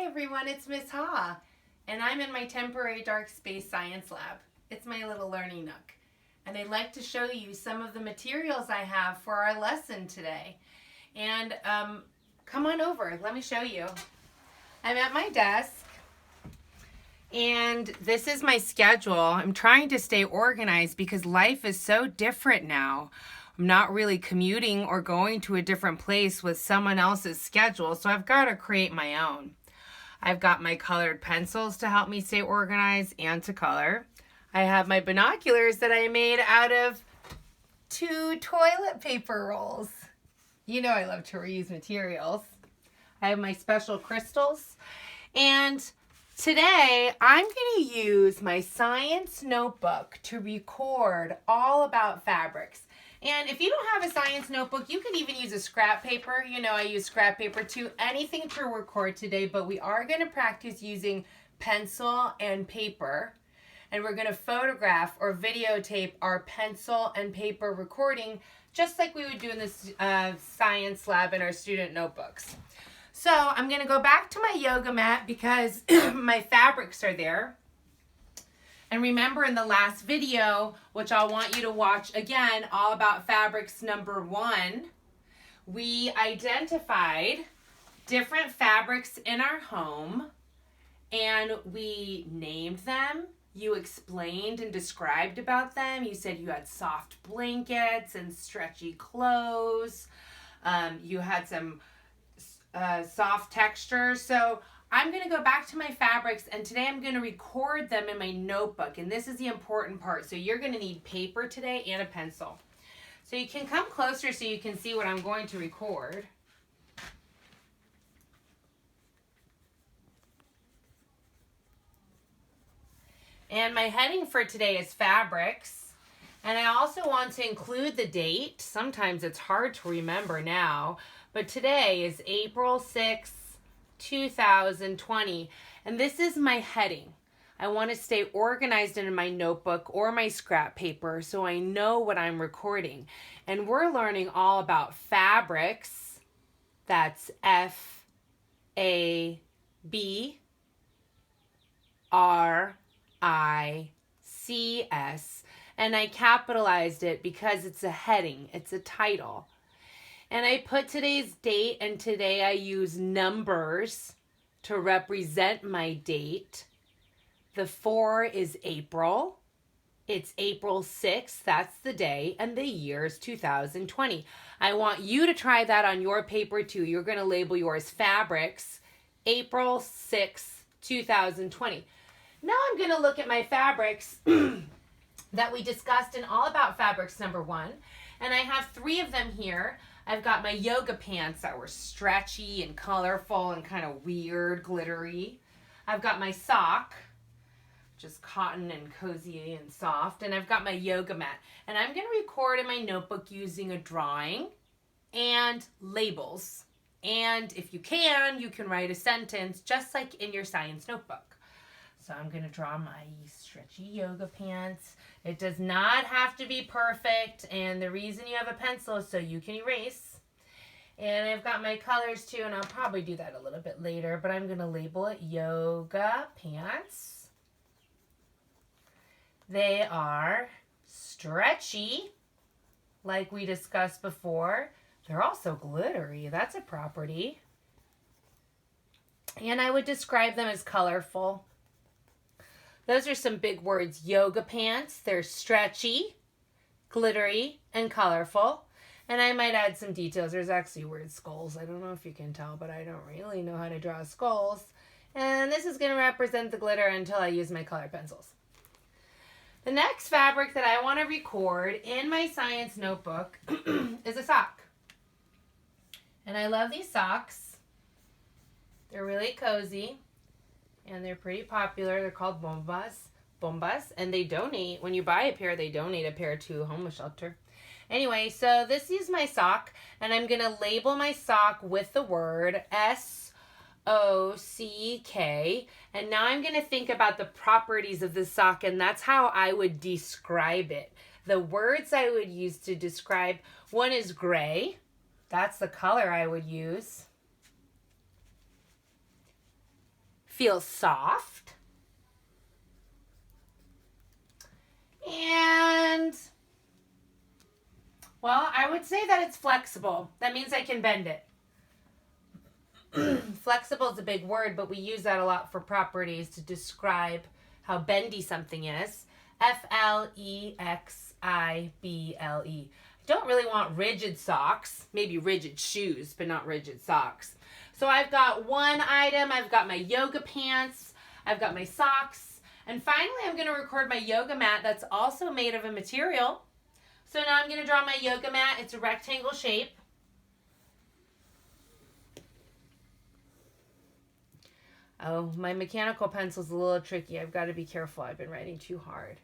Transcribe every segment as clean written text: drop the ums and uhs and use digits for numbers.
everyone, it's Miss Ha, and I'm in my temporary dark space science lab. It's my little learning nook, and I'd like to show you some of the materials I have for our lesson today. And come on over, let me show you. I'm at my desk, and this is my schedule. I'm trying to stay organized because life is so different now. I'm not really commuting or going to a different place with someone else's schedule, so I've got to create my own. I've got my colored pencils to help me stay organized and to color. I have my binoculars that I made out of 2 toilet paper rolls. You know I love to reuse materials. I have my special crystals. And today I'm going to use my science notebook to record all about fabrics. And if you don't have a science notebook, you can even use a scrap paper. You know I use scrap paper too. Anything to record today, but we are going to practice using pencil and paper. And we're going to photograph or videotape our pencil and paper recording just like we would do in this science lab in our student notebooks. So I'm going to go back to my yoga mat because my fabrics are there. And remember in the last video, which I'll want you to watch again, all about fabrics number 1, we identified different fabrics in our home and we named them. You explained and described about them. You said you had soft blankets and stretchy clothes. You had some soft texture. So I'm going to go back to my fabrics, and today I'm going to record them in my notebook, and this is the important part. So you're going to need paper today and a pencil. So you can come closer so you can see what I'm going to record. And my heading for today is fabrics, and I also want to include the date. Sometimes it's hard to remember now, but today is April 6th, 2020, and this is my heading. I want to stay organized in my notebook or my scrap paper so I know what I'm recording. And we're learning all about fabrics. That's F-A-B-R-I-C-S, and I capitalized it because it's a heading, it's a title. And I put today's date, and today I use numbers to represent my date. The 4 is April. It's April 6th, that's the day, and the year is 2020. I want you to try that on your paper too. You're going to label yours fabrics, April 6th, 2020. Now I'm going to look at my fabrics that we discussed in All About Fabrics number 1. And I have 3 of them here. I've got my yoga pants that were stretchy and colorful and kind of weird, glittery. I've got my sock, just cotton and cozy and soft. And I've got my yoga mat. And I'm going to record in my notebook using a drawing and labels. And if you can write a sentence just like in your science notebook. So I'm going to draw my stretchy yoga pants. It does not have to be perfect, and the reason you have a pencil is so you can erase. And I've got my colors too, and I'll probably do that a little bit later, but I'm going to label it yoga pants. They are stretchy, like we discussed before. They're also glittery. That's a property. And I would describe them as colorful. Those are some big words. Yoga pants, they're stretchy, glittery, and colorful. And I might add some details. There's actually weird skulls. I don't know if you can tell, but I don't really know how to draw skulls. And this is going to represent the glitter until I use my colored pencils. The next fabric that I want to record in my science notebook is a sock. And I love these socks. They're really cozy. And they're pretty popular. They're called Bombas. And they donate. When you buy a pair, they donate a pair to a homeless shelter. Anyway, so this is my sock. And I'm going to label my sock with the word S-O-C-K. And now I'm going to think about the properties of the sock. And that's how I would describe it. The words I would use to describe, one is gray. That's the color I would use. feels soft. And, well, I would say that it's flexible. That means I can bend it. Flexible is a big word, but we use that a lot for properties to describe how bendy something is. Flexible. I don't really want rigid socks, maybe rigid shoes, but not rigid socks. So I've got one item, I've got my yoga pants, I've got my socks, and finally I'm going to record my yoga mat that's also made of a material. So now I'm going to draw my yoga mat. It's a rectangle shape. Oh, my mechanical pencil's a little tricky. I've got to be careful. I've been writing too hard.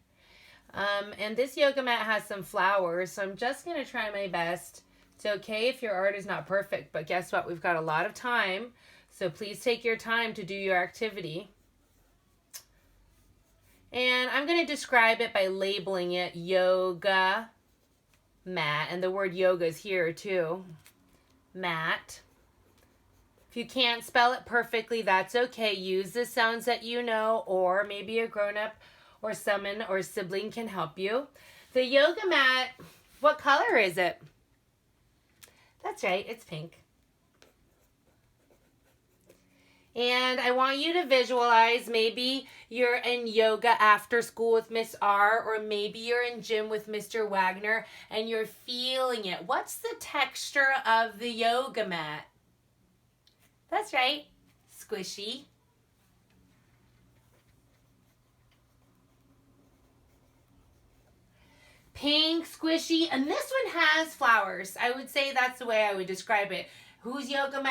And this yoga mat has some flowers, so I'm just going to try my best. It's okay if your art is not perfect, but guess what? We've got a lot of time, so please take your time to do your activity. And I'm going to describe it by labeling it yoga mat, and the word yoga is here too. Mat. If you can't spell it perfectly, that's okay. Use the sounds that you know, or maybe a grown-up or someone or sibling can help you. The yoga mat, what color is it? That's right, it's pink. And I want you to visualize, maybe you're in yoga after school with Miss R, or maybe you're in gym with Mr. Wagner and you're feeling it. What's the texture of the yoga mat? That's right, squishy. Pink, squishy, and this one has flowers. I would say that's the way I would describe it. Whose yoga mat?